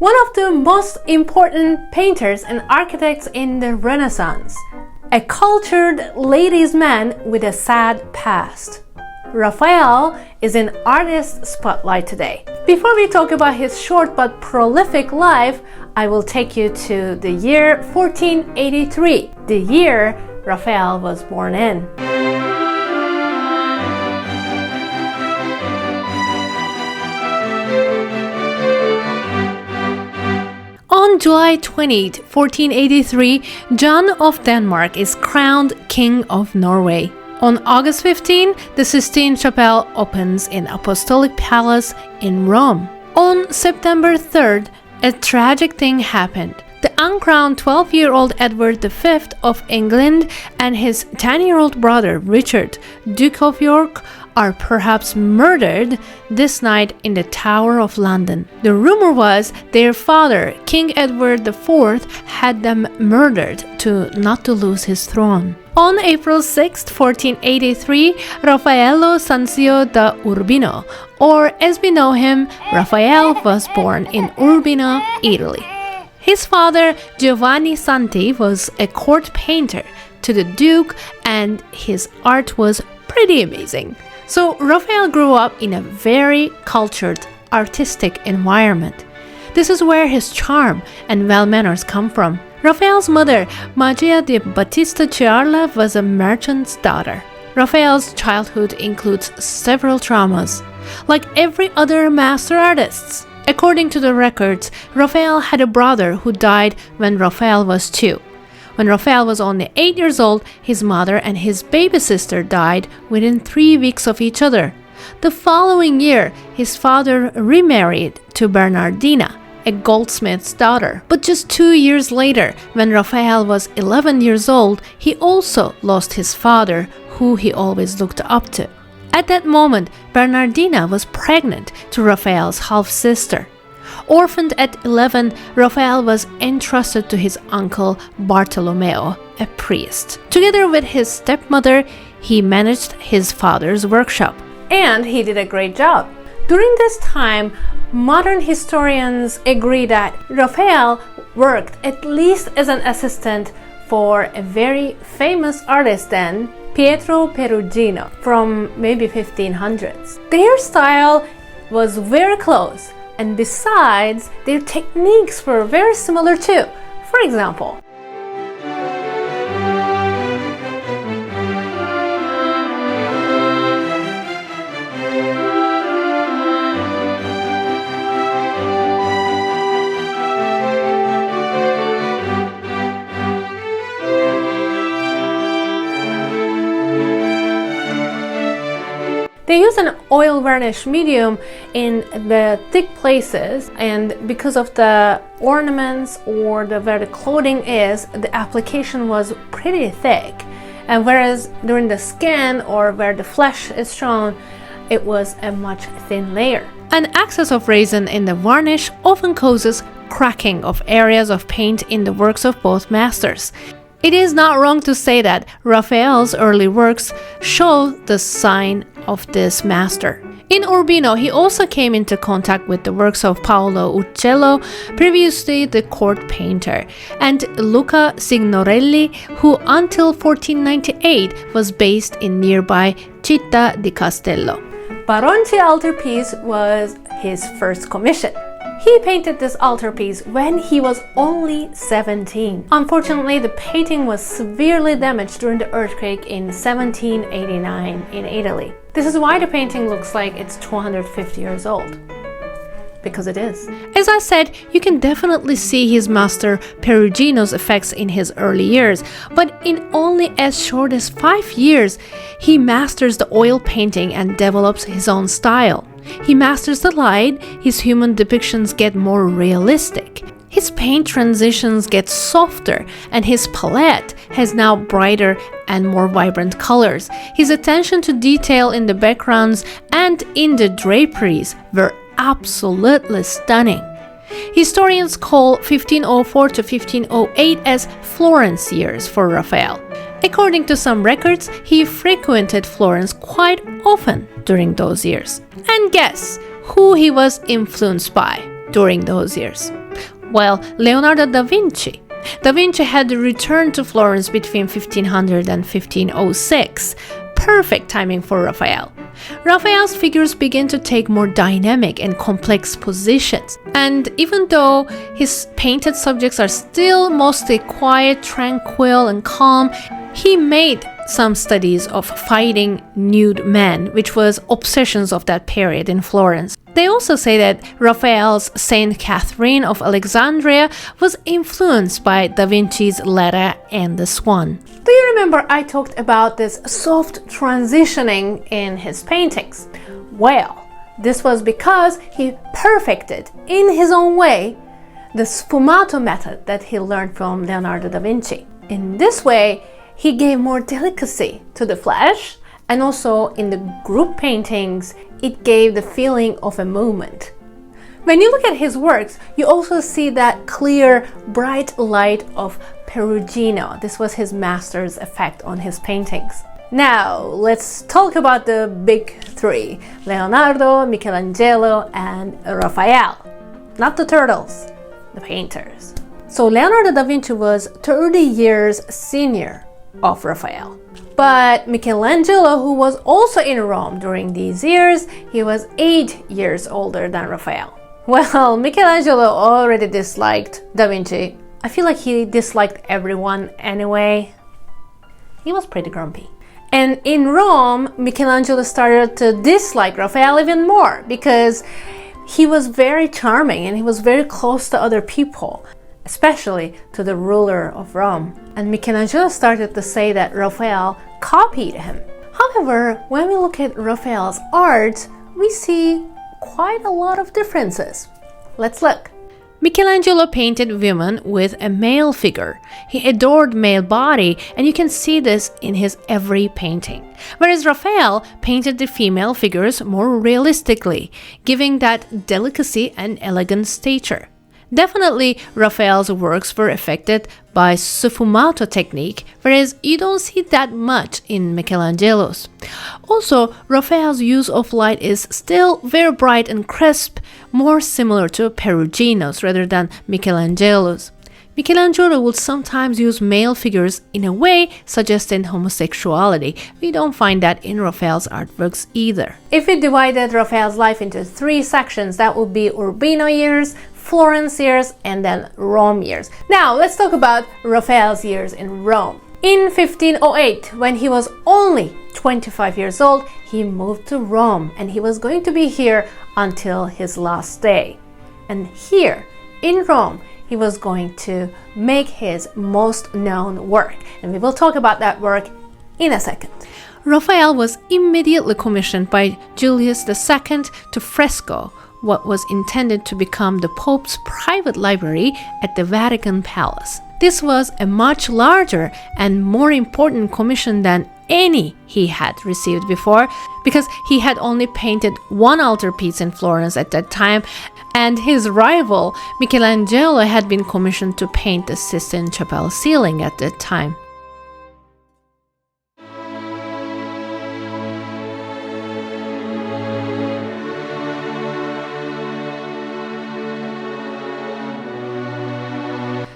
one of the most important painters and architects in the Renaissance, a cultured ladies' man with a sad past. Raphael is in artist spotlight today. Before we talk about his short but prolific life, I will take you to the year 1483, the year Raphael was born in. On July 20, 1483, John of Denmark is crowned King of Norway. On August 15, the Sistine Chapel opens in Apostolic Palace in Rome. On September 3rd, a tragic thing happened. The uncrowned 12-year-old Edward V of England and his 10-year-old brother Richard, Duke of York, are perhaps murdered this night in the Tower of London. The rumor was their father, King Edward IV, had them murdered not to lose his throne. On April 6, 1483, Raffaello Sanzio da Urbino, or as we know him, Raphael, was born in Urbino, Italy. His father, Giovanni Santi, was a court painter to the Duke, and his art was pretty amazing. So Raphael grew up in a very cultured, artistic environment. This is where his charm and well manners come from. Raphael's mother, Magia di Battista Ciarla, was a merchant's daughter. Raphael's childhood includes several traumas, like every other master artist's. According to the records, Raphael had a brother who died when Raphael was 2. When Raphael was only 8 years old, his mother and his baby sister died within 3 weeks of each other. The following year, his father remarried to Bernardina, a goldsmith's daughter. But just 2 years later, when Raphael was 11 years old, he also lost his father, who he always looked up to. At that moment, Bernardina was pregnant to Raphael's half-sister. Orphaned at 11, Raphael was entrusted to his uncle Bartolomeo, a priest. Together with his stepmother, he managed his father's workshop. And he did a great job. During this time, modern historians agree that Raphael worked at least as an assistant for a very famous artist then, Pietro Perugino, from maybe 1500s. Their style was very close. And besides, their techniques were very similar too. For example, they use an oil varnish medium in the thick places, and because of the ornaments or where the clothing is, the application was pretty thick. And whereas during the skin or where the flesh is shown, it was a much thin layer. An excess of resin in the varnish often causes cracking of areas of paint in the works of both masters. It is not wrong to say that Raphael's early works show the sign of this master. In Urbino, he also came into contact with the works of Paolo Uccello, previously the court painter, and Luca Signorelli, who until 1498 was based in nearby Città di Castello. Baronci altarpiece was his first commission. He painted this altarpiece when he was only 17. Unfortunately, the painting was severely damaged during the earthquake in 1789 in Italy. This is why the painting looks like it's 250 years old. Because it is. As I said, you can definitely see his master Perugino's effects in his early years, but in only as short as 5 years, he masters the oil painting and develops his own style. He masters the light, his human depictions get more realistic. His paint transitions get softer, and his palette has now brighter and more vibrant colors. His attention to detail in the backgrounds and in the draperies were absolutely stunning. Historians call 1504 to 1508 as Florence years for Raphael. According to some records, he frequented Florence quite often during those years. And guess who he was influenced by during those years? Well, Leonardo da Vinci. Da Vinci had returned to Florence between 1500 and 1506. Perfect timing for Raphael. Raphael's figures begin to take more dynamic and complex positions. And even though his painted subjects are still mostly quiet, tranquil, and calm, he made some studies of fighting nude men, which was obsessions of that period in Florence. They also say that Raphael's Saint Catherine of Alexandria was influenced by Da Vinci's Letter and the Swan. Do you remember I talked about this soft transitioning in his paintings? Well, this was because he perfected, in his own way, the sfumato method that he learned from Leonardo da Vinci. In this way, he gave more delicacy to the flesh, and also in the group paintings, it gave the feeling of a movement. When you look at his works, you also see that clear, bright light of Perugino. This was his master's effect on his paintings. Now, let's talk about the big three: Leonardo, Michelangelo, and Raphael. Not the turtles, the painters. So Leonardo da Vinci was 30 years senior of Raphael. But Michelangelo, who was also in Rome during these years, he was 8 years older than Raphael. Well, Michelangelo already disliked Da Vinci. I feel like he disliked everyone anyway. He was pretty grumpy. And in Rome, Michelangelo started to dislike Raphael even more because he was very charming and he was very close to other people, especially to the ruler of Rome. And Michelangelo started to say that Raphael copied him. However, when we look at Raphael's art, we see quite a lot of differences. Let's look. Michelangelo painted women with a male figure. He adored male body, and you can see this in his every painting. Whereas Raphael painted the female figures more realistically, giving that delicacy and elegant stature. Definitely, Raphael's works were affected by sfumato technique, whereas you don't see that much in Michelangelo's. Also, Raphael's use of light is still very bright and crisp, more similar to Perugino's rather than Michelangelo's. Michelangelo would sometimes use male figures in a way suggesting homosexuality. We don't find that in Raphael's artworks either. If we divided Raphael's life into 3 sections, that would be Urbino years, Florence years, and then Rome years. Now, let's talk about Raphael's years in Rome. In 1508, when he was only 25 years old, he moved to Rome, and he was going to be here until his last day. And here, in Rome, he was going to make his most known work. And we will talk about that work in a second. Raphael was immediately commissioned by Julius II to fresco what was intended to become the Pope's private library at the Vatican Palace. This was a much larger and more important commission than any he had received before, because he had only painted one altarpiece in Florence at that time, and his rival Michelangelo had been commissioned to paint the Sistine Chapel ceiling at that time.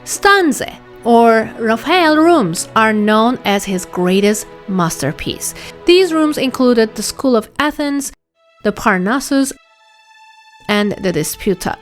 Stanze, or Raphael rooms, are known as his greatest masterpiece. These rooms included the School of Athens, the Parnassus, and the Disputa.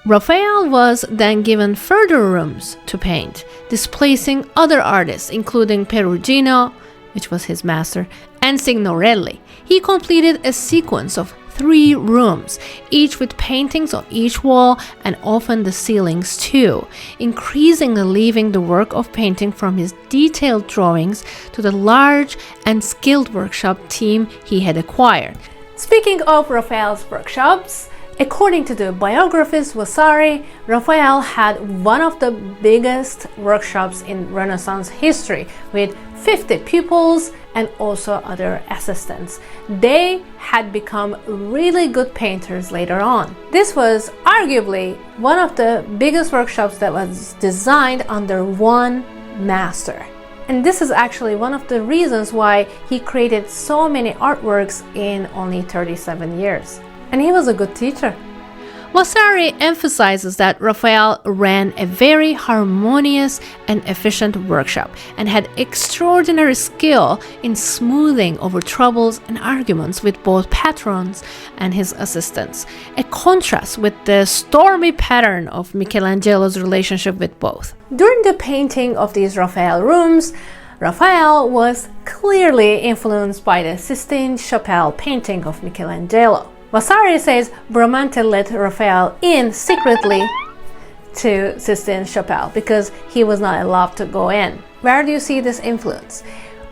Raphael was then given further rooms to paint, displacing other artists, including Perugino, which was his master, and Signorelli. He completed a sequence of 3 rooms, each with paintings on each wall and often the ceilings too, increasingly leaving the work of painting from his detailed drawings to the large and skilled workshop team he had acquired. Speaking of Raphael's workshops, according to the biographist Vasari, Raphael had one of the biggest workshops in Renaissance history, with 50 pupils and also other assistants. They had become really good painters later on. This was arguably one of the biggest workshops that was designed under one master. And this is actually one of the reasons why he created so many artworks in only 37 years. And he was a good teacher. Vasari emphasizes that Raphael ran a very harmonious and efficient workshop and had extraordinary skill in smoothing over troubles and arguments with both patrons and his assistants, a contrast with the stormy pattern of Michelangelo's relationship with both. During the painting of these Raphael rooms, Raphael was clearly influenced by the Sistine Chapel painting of Michelangelo. Vasari says Bramante let Raphael in secretly to Sistine Chapel because he was not allowed to go in. Where do you see this influence?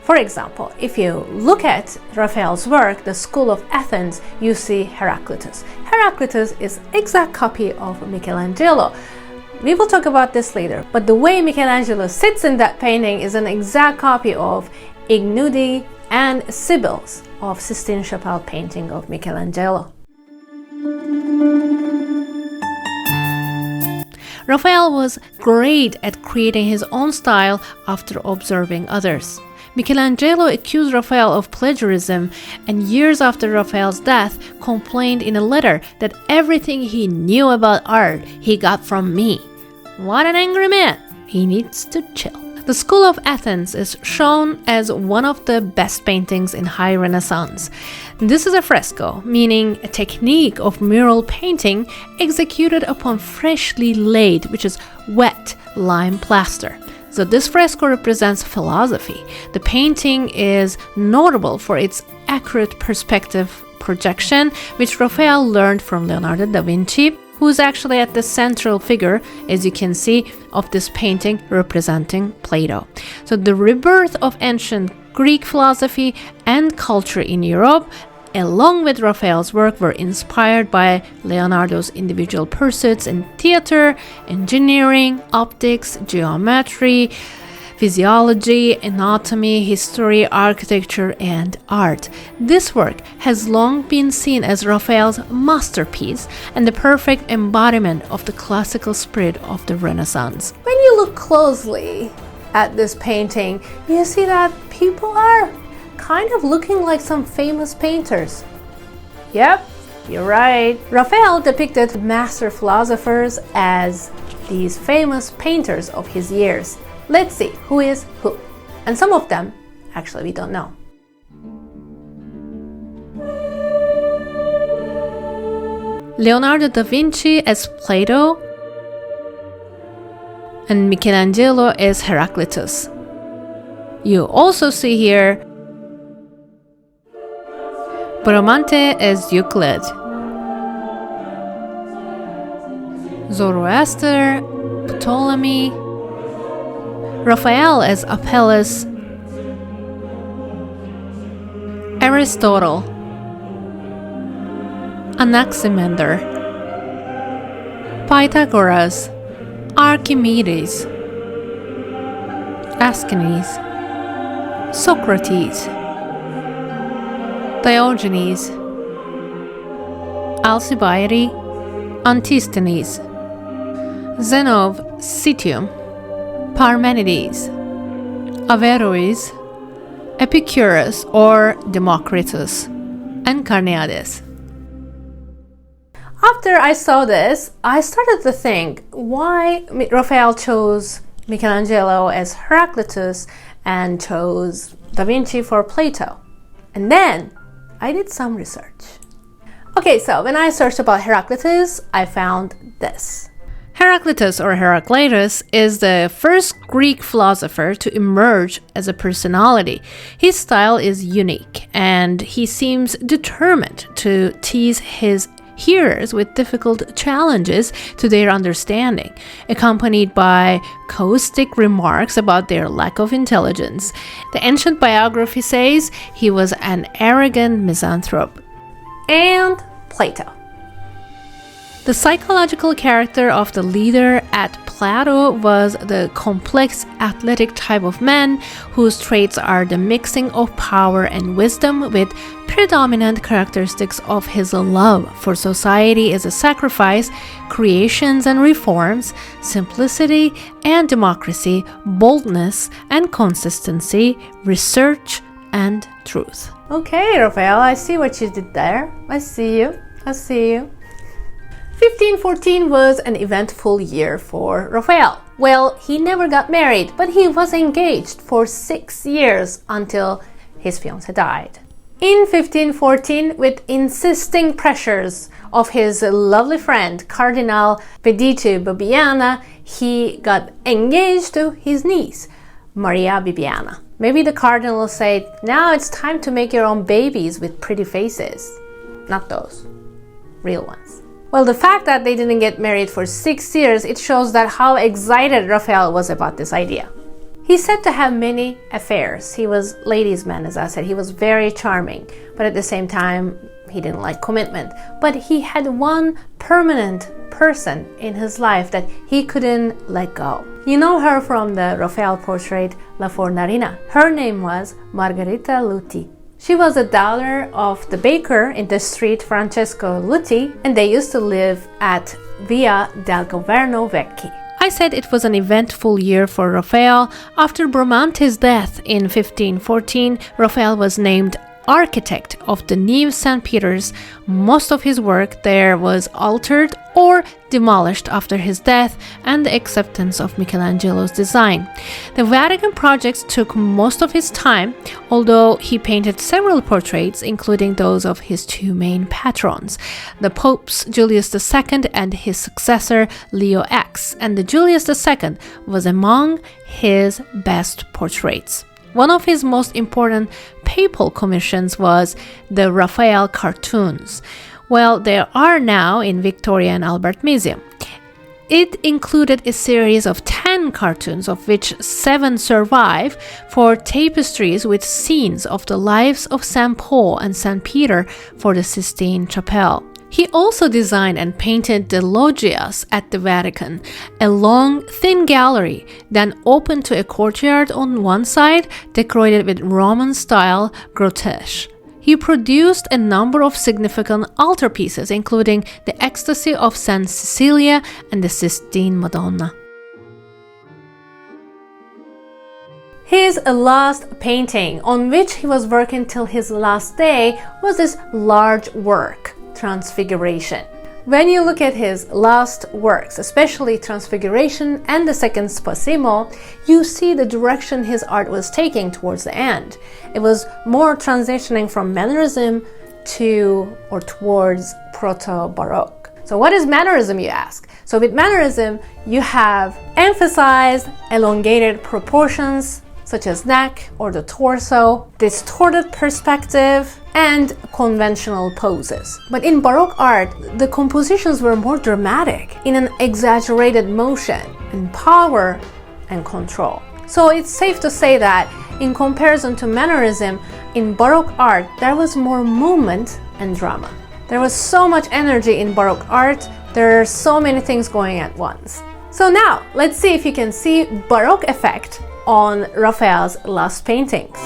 For example, if you look at Raphael's work, the School of Athens, you see Heraclitus. Heraclitus is exact copy of Michelangelo. We will talk about this later, but the way Michelangelo sits in that painting is an exact copy of Ignudi and Sibyl's of Sistine Chapel painting of Michelangelo. Raphael was great at creating his own style after observing others. Michelangelo accused Raphael of plagiarism and years after Raphael's death complained in a letter that everything he knew about art he got from me. What an angry man! He needs to chill. The School of Athens is shown as one of the best paintings in High Renaissance. This is a fresco, meaning a technique of mural painting executed upon freshly laid, which is wet, lime plaster. So this fresco represents philosophy. The painting is notable for its accurate perspective projection, which Raphael learned from Leonardo da Vinci, who is actually at the central figure, as you can see, of this painting representing Plato. So the rebirth of ancient Greek philosophy and culture in Europe, along with Raphael's work, were inspired by Leonardo's individual pursuits in theater, engineering, optics, geometry, physiology, anatomy, history, architecture, and art. This work has long been seen as Raphael's masterpiece and the perfect embodiment of the classical spirit of the Renaissance. When you look closely at this painting, you see that people are kind of looking like some famous painters. Yep, you're right. Raphael depicted master philosophers as these famous painters of his years. Let's see who is who. And some of them, actually, we don't know. Leonardo da Vinci as Plato and Michelangelo as Heraclitus. You also see here Bramante as Euclid, Zoroaster, Ptolemy, Raphael as Apelles, Aristotle, Anaximander, Pythagoras, Archimedes, Aeschines, Socrates, Diogenes, Alcibiades, Antisthenes, Zeno of Citium, Parmenides, Averroes, Epicurus or Democritus, and Carneades. After I saw this, I started to think why Raphael chose Michelangelo as Heraclitus and chose Da Vinci for Plato. And then I did some research. Okay, so when I searched about Heraclitus, I found this. Heraclitus or Heraclitus is the first Greek philosopher to emerge as a personality. His style is unique and he seems determined to tease his hearers with difficult challenges to their understanding, accompanied by caustic remarks about their lack of intelligence. The ancient biography says he was an arrogant misanthrope. And Plato. The psychological character of the leader at Plato was the complex athletic type of man whose traits are the mixing of power and wisdom with predominant characteristics of his love for society as a sacrifice, creations and reforms, simplicity and democracy, boldness and consistency, research and truth. Okay, Raphael, I see what you did there. I see you. 1514 was an eventful year for Raphael. Well, he never got married, but he was engaged for 6 years until his fiancée died. In 1514, with insisting pressures of his lovely friend, Cardinal Pediccio Bibbiena, he got engaged to his niece, Maria Bibbiena. Maybe the cardinal will say, now it's time to make your own babies with pretty faces. Not those. Real ones. Well, the fact that they didn't get married for 6 years, it shows that how excited Raphael was about this idea. He's said to have many affairs. He was ladies' man, as I said. He was very charming, but at the same time, he didn't like commitment. But he had one permanent person in his life that he couldn't let go. You know her from the Raphael portrait La Fornarina. Her name was Margherita Luti. She was a daughter of the baker in the street Francesco Luti, and they used to live at Via del Governo Vecchi. I said it was an eventful year for Raphael. After Bramante's death in 1514, Raphael was named architect of the new St. Peter's. Most of his work there was altered or demolished after his death and the acceptance of Michelangelo's design. The Vatican projects took most of his time, although he painted several portraits, including those of his two main patrons, the popes Julius II and his successor Leo X, and the Julius II was among his best portraits. One of his most important papal commissions was the Raphael cartoons. Well, they are now in Victoria and Albert Museum. It included a series of 10 cartoons, of which 7 survive, for tapestries with scenes of the lives of St. Paul and St. Peter for the Sistine Chapel. He also designed and painted the loggias at the Vatican, a long, thin gallery, then open to a courtyard on one side, decorated with Roman-style grotesques. He produced a number of significant altarpieces, including the Ecstasy of St. Cecilia and the Sistine Madonna. His last painting, on which he was working till his last day, was this large work, Transfiguration. When you look at his last works, especially Transfiguration and the second Spasimo, you see the direction his art was taking towards the end. It was more transitioning from Mannerism towards Proto-Baroque. So what is Mannerism, you ask? So with Mannerism, you have emphasized elongated proportions, such as neck or the torso, distorted perspective, and conventional poses. But in Baroque art, the compositions were more dramatic, in an exaggerated motion, and power and control. So it's safe to say that, in comparison to Mannerism, in Baroque art, there was more movement and drama. There was so much energy in Baroque art, there are so many things going at once. So now, let's see if you can see Baroque effect on Raphael's last paintings.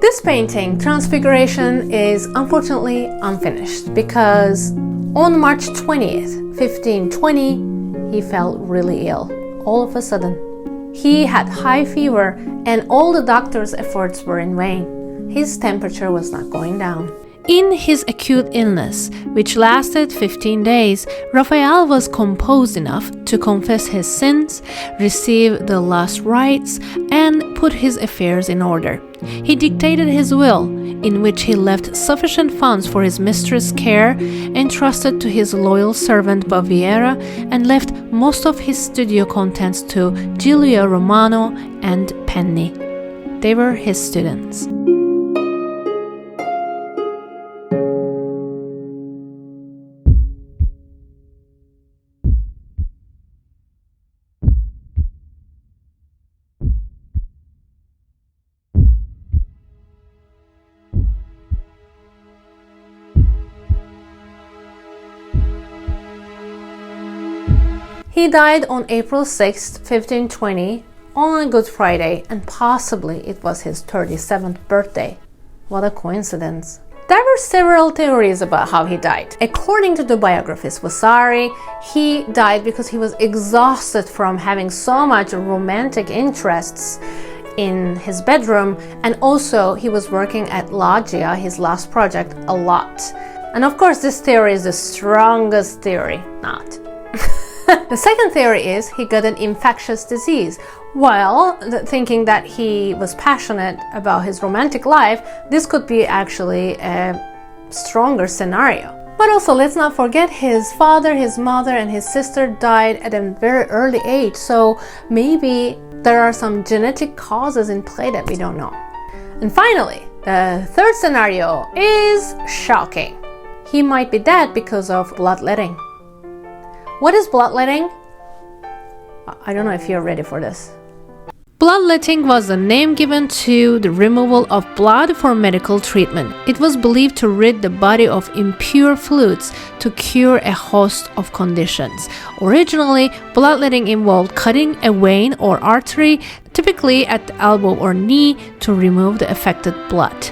This painting, Transfiguration, is unfortunately unfinished because on March 20th, 1520, he fell really ill, all of a sudden. He had high fever and all the doctor's efforts were in vain. His temperature was not going down. In his acute illness, which lasted 15 days, Raphael was composed enough to confess his sins, receive the last rites, and put his affairs in order. He dictated his will, in which he left sufficient funds for his mistress' care, entrusted to his loyal servant Baviera, and left most of his studio contents to Giulio Romano and Penny. They were his students. He died on April 6, 1520, on Good Friday, and possibly it was his 37th birthday. What a coincidence. There were several theories about how he died. According to the biographist Vasari, he died because he was exhausted from having so much romantic interests in his bedroom, and also he was working at Loggia, his last project, a lot. And of course, this theory is the strongest theory. Not. The second theory is he got an infectious disease. Well, thinking that he was passionate about his romantic life, this could be actually a stronger scenario. But also, let's not forget his father, his mother, and his sister died at a very early age, so maybe there are some genetic causes in play that we don't know. And finally, the third scenario is shocking. He might be dead because of bloodletting. What is bloodletting? I don't know if you're ready for this. Bloodletting was the name given to the removal of blood for medical treatment. It was believed to rid the body of impure fluids to cure a host of conditions. Originally, bloodletting involved cutting a vein or artery, typically at the elbow or knee, to remove the affected blood.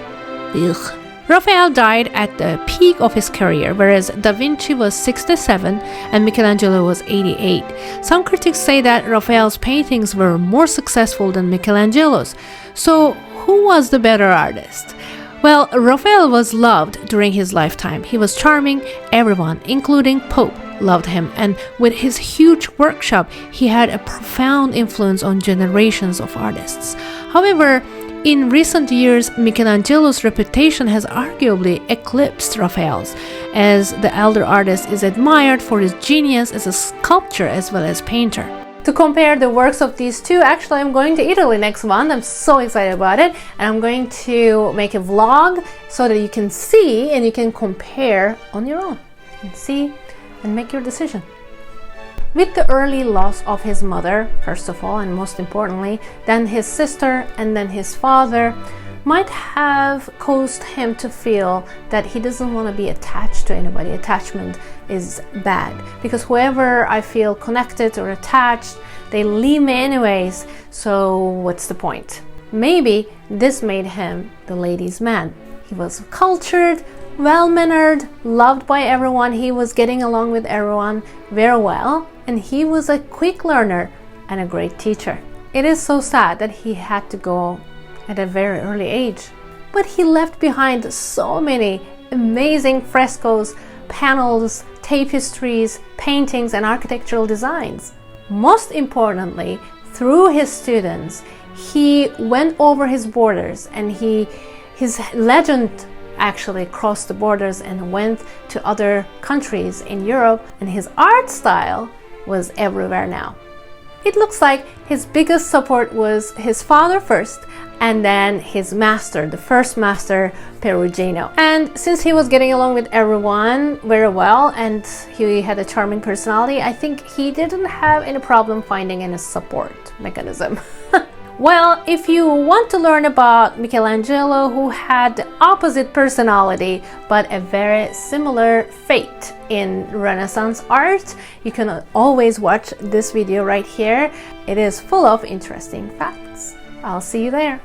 Ugh. Raphael died at the peak of his career, whereas Da Vinci was 67 and Michelangelo was 88. Some critics say that Raphael's paintings were more successful than Michelangelo's. So, who was the better artist? Well, Raphael was loved during his lifetime. He was charming. Everyone, including Pope, loved him, and with his huge workshop, he had a profound influence on generations of artists. However, in recent years, Michelangelo's reputation has arguably eclipsed Raphael's, as the elder artist is admired for his genius as a sculptor as well as painter. To compare the works of these two, actually I'm going to Italy next month. I'm so excited about it, and I'm going to make a vlog so that you can see and you can compare on your own and see and make your decision. With the early loss of his mother, first of all, and most importantly, then his sister, and then his father, might have caused him to feel that he doesn't want to be attached to anybody. Attachment is bad, because whoever I feel connected or attached, they leave me anyways, so what's the point? Maybe this made him the ladies' man. He was cultured, well-mannered, loved by everyone. He was getting along with everyone very well, and he was a quick learner and a great teacher. It is so sad that he had to go at a very early age, but he left behind so many amazing frescoes, panels, tapestries, paintings, and architectural designs. Most importantly, through his students, he went over his borders, and his legend actually crossed the borders and went to other countries in Europe, and his art style was everywhere now. It looks like his biggest support was his father first, and then his master, the first master, Perugino. And since he was getting along with everyone very well and he had a charming personality, I think he didn't have any problem finding any support mechanism. Well, if you want to learn about Michelangelo, who had the opposite personality but a very similar fate in Renaissance art, you can always watch this video right here. It is full of interesting facts. I'll see you there.